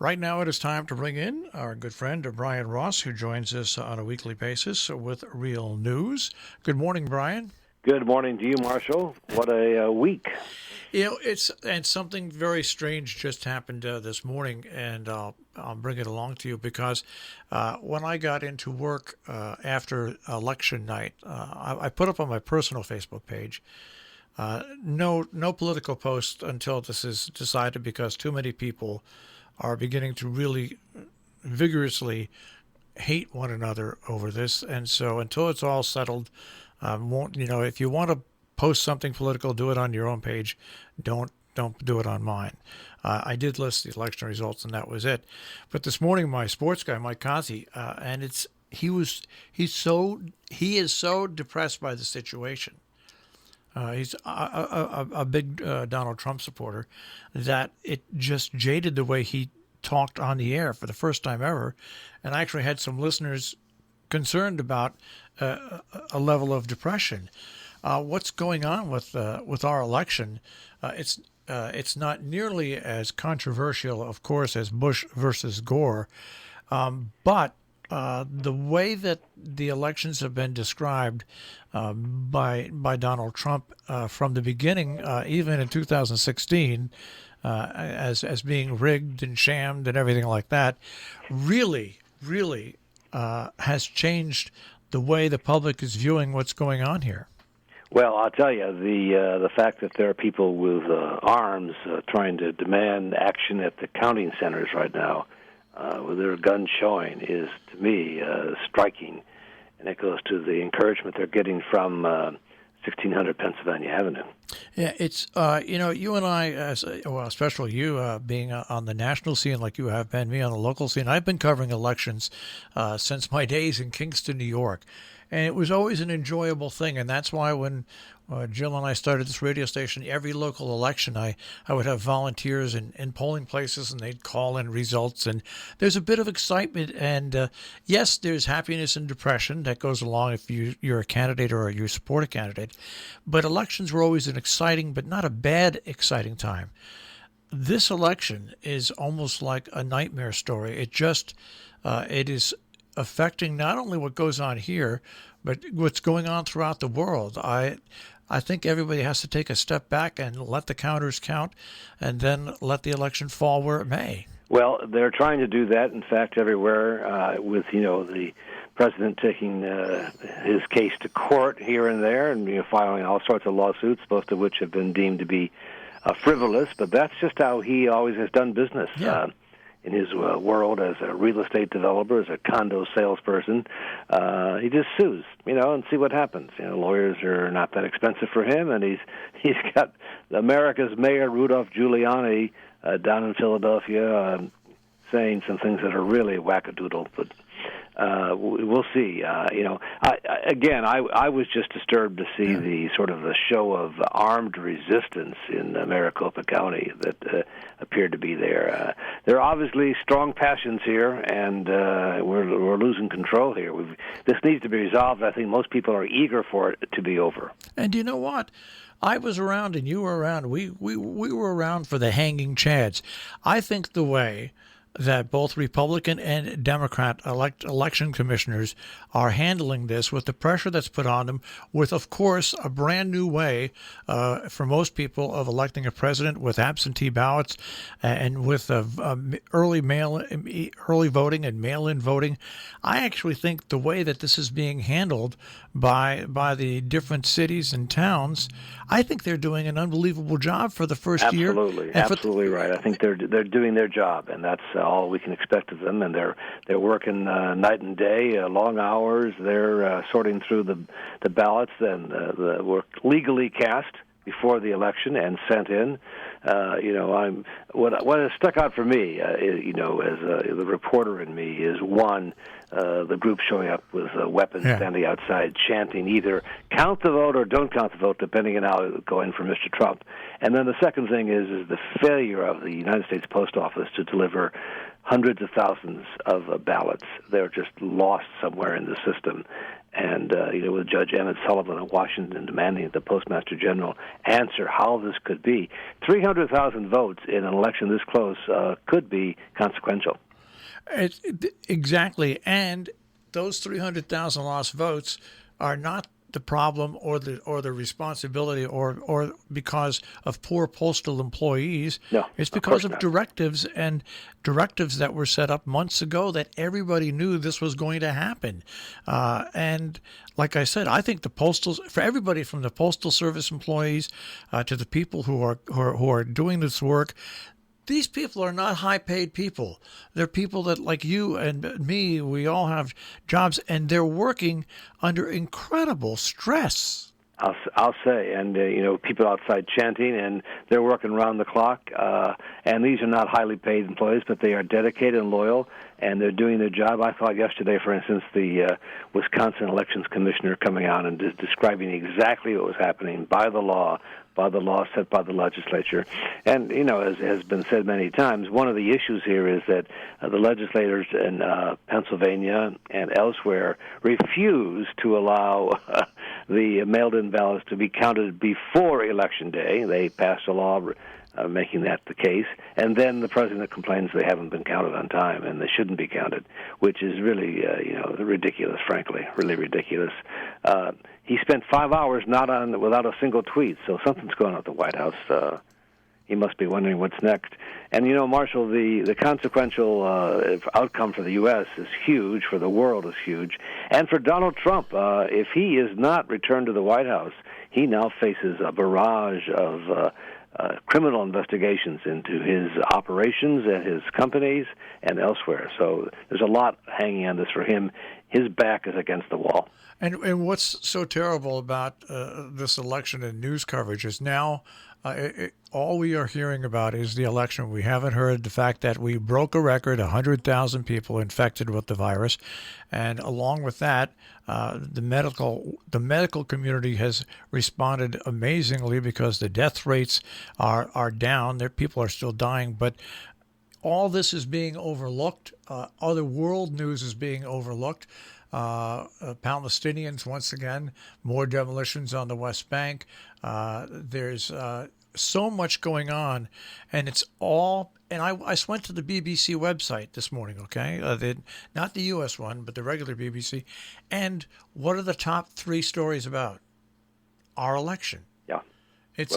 Right now, it is time to bring in our good friend Brian Ross, who joins us on a weekly basis with real news. Good morning, Brian. Good morning to you, Marshall. What a week. And something very strange just happened this morning, and I'll bring it along to you because when I got into work after election night, I put up on my personal Facebook page no political post until this is decided because too many people are beginning to really vigorously hate one another over this, and so until it's all settled, won't if you want to post something political, do it on your own page. Don't do it on mine. I did list the election results, and that was it. But this morning, my sports guy, Mike Kazi, and he is so depressed by the situation. He's a big Donald Trump supporter that it just jaded the way he talked on the air for the first time ever, and I actually had some listeners concerned about a level of depression. What's going on with our election? It's not nearly as controversial, of course, as Bush versus Gore, but the way that the elections have been described by Donald Trump from the beginning, even in 2016, as being rigged and shammed and everything like that, really has changed the way the public is viewing what's going on here. Well, I'll tell you, the fact that there are people with arms trying to demand action at the counting centers right now, with their guns showing, is to me striking, and it goes to the encouragement they're getting from 1600 Pennsylvania Avenue. Yeah, it's you and I, especially you, being on the national scene like you have been, me on the local scene. I've been covering elections since my days in Kingston, New York, and it was always an enjoyable thing. And that's why when Jill and I started this radio station, every local election, I would have volunteers in polling places, and they'd call in results. And there's a bit of excitement. And yes, there's happiness and depression that goes along if you're a candidate or you support a candidate. But elections were always an exciting, but not a bad, exciting time. This election is almost like a nightmare story. It is affecting not only what goes on here, but what's going on throughout the world. I think everybody has to take a step back and let the counters count, and then let the election fall where it may. Well, they're trying to do that, in fact, everywhere, with the president taking his case to court here and there, and filing all sorts of lawsuits, most of which have been deemed to be frivolous. But that's just how he always has done business. Yeah. In his world as a real estate developer, as a condo salesperson, he just sues, and see what happens. Lawyers are not that expensive for him, and he's got America's Mayor Rudolph Giuliani down in Philadelphia saying some things that are really wackadoodle, but we'll see. I was just disturbed to see the sort of the show of armed resistance in Maricopa County that appeared to be there. There are obviously strong passions here, and we're losing control here. This needs to be resolved. I think most people are eager for it to be over. And you know what? I was around and you were around. We were around for the hanging chads. I think the way that both Republican and Democrat election commissioners are handling this, with the pressure that's put on them, with, of course, a brand new way for most people of electing a president with absentee ballots and with early voting and mail-in voting. I actually think the way that this is being handled by the different cities and towns, I think they're doing an unbelievable job for the first year. Absolutely right. I think they're doing their job, and that's all we can expect of them. And they're working night and day, long hours. They're sorting through the ballots and were legally cast before the election and sent in. What has stuck out for me, as the reporter in me, is one, the group showing up with weapons, standing outside chanting either count the vote or don't count the vote, depending on how it would go in for Mr. Trump. And then the second thing is the failure of the United States Post Office to deliver hundreds of thousands of ballots. They're just lost somewhere in the system. And, with Judge Emmett Sullivan of Washington demanding that the Postmaster General answer how this could be, 300,000 votes in an election this close could be consequential. Exactly. And those 300,000 lost votes are not the problem or the responsibility or because of poor postal employees. No, it's because of directives that were set up months ago that everybody knew this was going to happen. And like I said, I think for everybody from the Postal Service employees to the people who are doing this work, these people are not high-paid people. They're people that, like you and me, we all have jobs, and they're working under incredible stress. I'll say, and people outside chanting, and they're working around the clock. And these are not highly paid employees, but they are dedicated and loyal, and they're doing their job. I thought yesterday, for instance, the Wisconsin Elections Commissioner coming out and describing exactly what was happening by the law set by the legislature. And, as has been said many times, one of the issues here is that the legislators in Pennsylvania and elsewhere refuse to allow the mailed-in ballots to be counted before Election Day. They passed a law making that the case, and then the president complains they haven't been counted on time and they shouldn't be counted, which is really, ridiculous, frankly, really ridiculous. He spent 5 hours without a single tweet, so something's going on at the White House. He must be wondering what's next. And, Marshall, the consequential outcome for the U.S. is huge, for the world is huge. And for Donald Trump, if he is not returned to the White House, he now faces a barrage of criminal investigations into his operations at his companies and elsewhere. So there's a lot hanging on this for him. His back is against the wall. And what's so terrible about this election and news coverage is now all we are hearing about is the election. We haven't heard the fact that we broke a record, 100,000 people infected with the virus. And along with that, the medical community has responded amazingly because the death rates are down. People are still dying, but all this is being overlooked. Other world news is being overlooked. Palestinians, once again, more demolitions on the West Bank. There's so much going on, and it's all. And I went to the BBC website this morning, okay? Not the U.S. one, but the regular BBC. And what are the top 3 stories about? Our election. Yeah. It's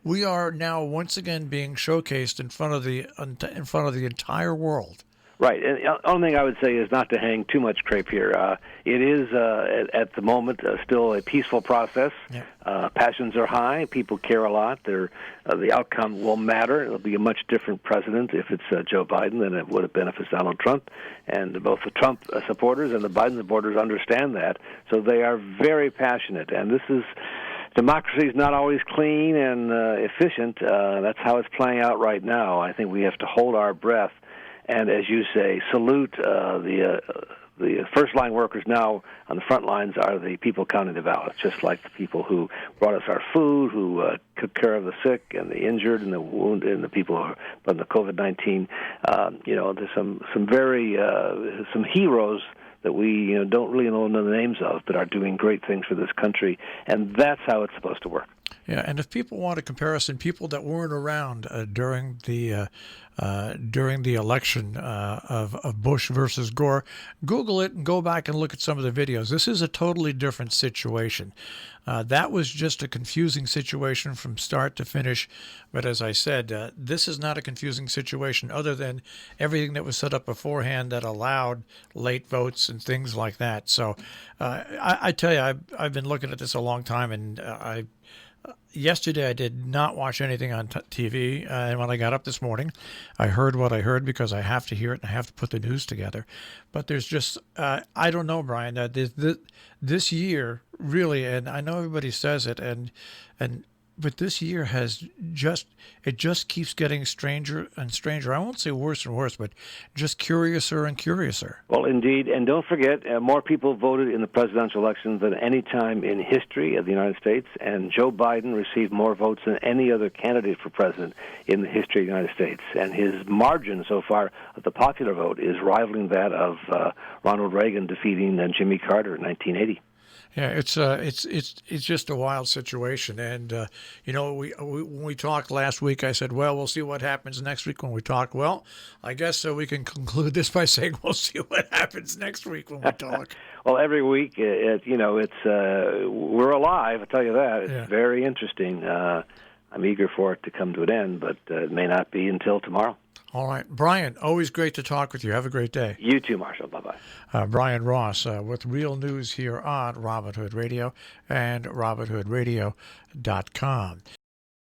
we are now once again being showcased in front of the entire world. Right. And the only thing I would say is not to hang too much crepe here. It is, at the moment, still a peaceful process. Yeah. Passions are high. People care a lot. The outcome will matter. It'll be a much different president if it's Joe Biden than it would have been if it's Donald Trump. And both the Trump supporters and the Biden supporters understand that. So they are very passionate. And this is... Democracy is not always clean and efficient. That's how it's playing out right now. I think we have to hold our breath. And as you say, salute the first-line workers now on the front lines are the people counting the ballots, just like the people who brought us our food, who took care of the sick and the injured and the wounded and the people who are from the COVID-19. There's some heroes that we don't really know the names of, but are doing great things for this country, and that's how it's supposed to work. Yeah, and if people want a comparison, people that weren't around during the election of Bush versus Gore, Google it and go back and look at some of the videos. This is a totally different situation. That was just a confusing situation from start to finish. But as I said, this is not a confusing situation other than everything that was set up beforehand that allowed late votes and things like that. So I tell you, I've been looking at this a long time, and yesterday I did not watch anything on TV, and when I got up this morning, I heard what I heard because I have to hear it and I have to put the news together. But there's just, I don't know, Brian, this year really, and I know everybody says it, and but this year has just keeps getting stranger and stranger. I won't say worse and worse, but just curiouser and curiouser. Well, indeed, and don't forget, more people voted in the presidential election than any time in history of the United States, and Joe Biden received more votes than any other candidate for president in the history of the United States. And his margin so far of the popular vote is rivaling that of Ronald Reagan defeating Jimmy Carter in 1980. Yeah, it's just a wild situation, and when we talked last week, I said, well, we'll see what happens next week when we talk. Well, I guess we can conclude this by saying we'll see what happens next week when we talk. Well, every week, we're alive. I'll tell you that. It's very interesting. I'm eager for it to come to an end, but it may not be until tomorrow. All right. Brian, always great to talk with you. Have a great day. You too, Marshall. Bye-bye. Brian Ross with real news here on Robin Hood Radio and RobinHoodRadio.com.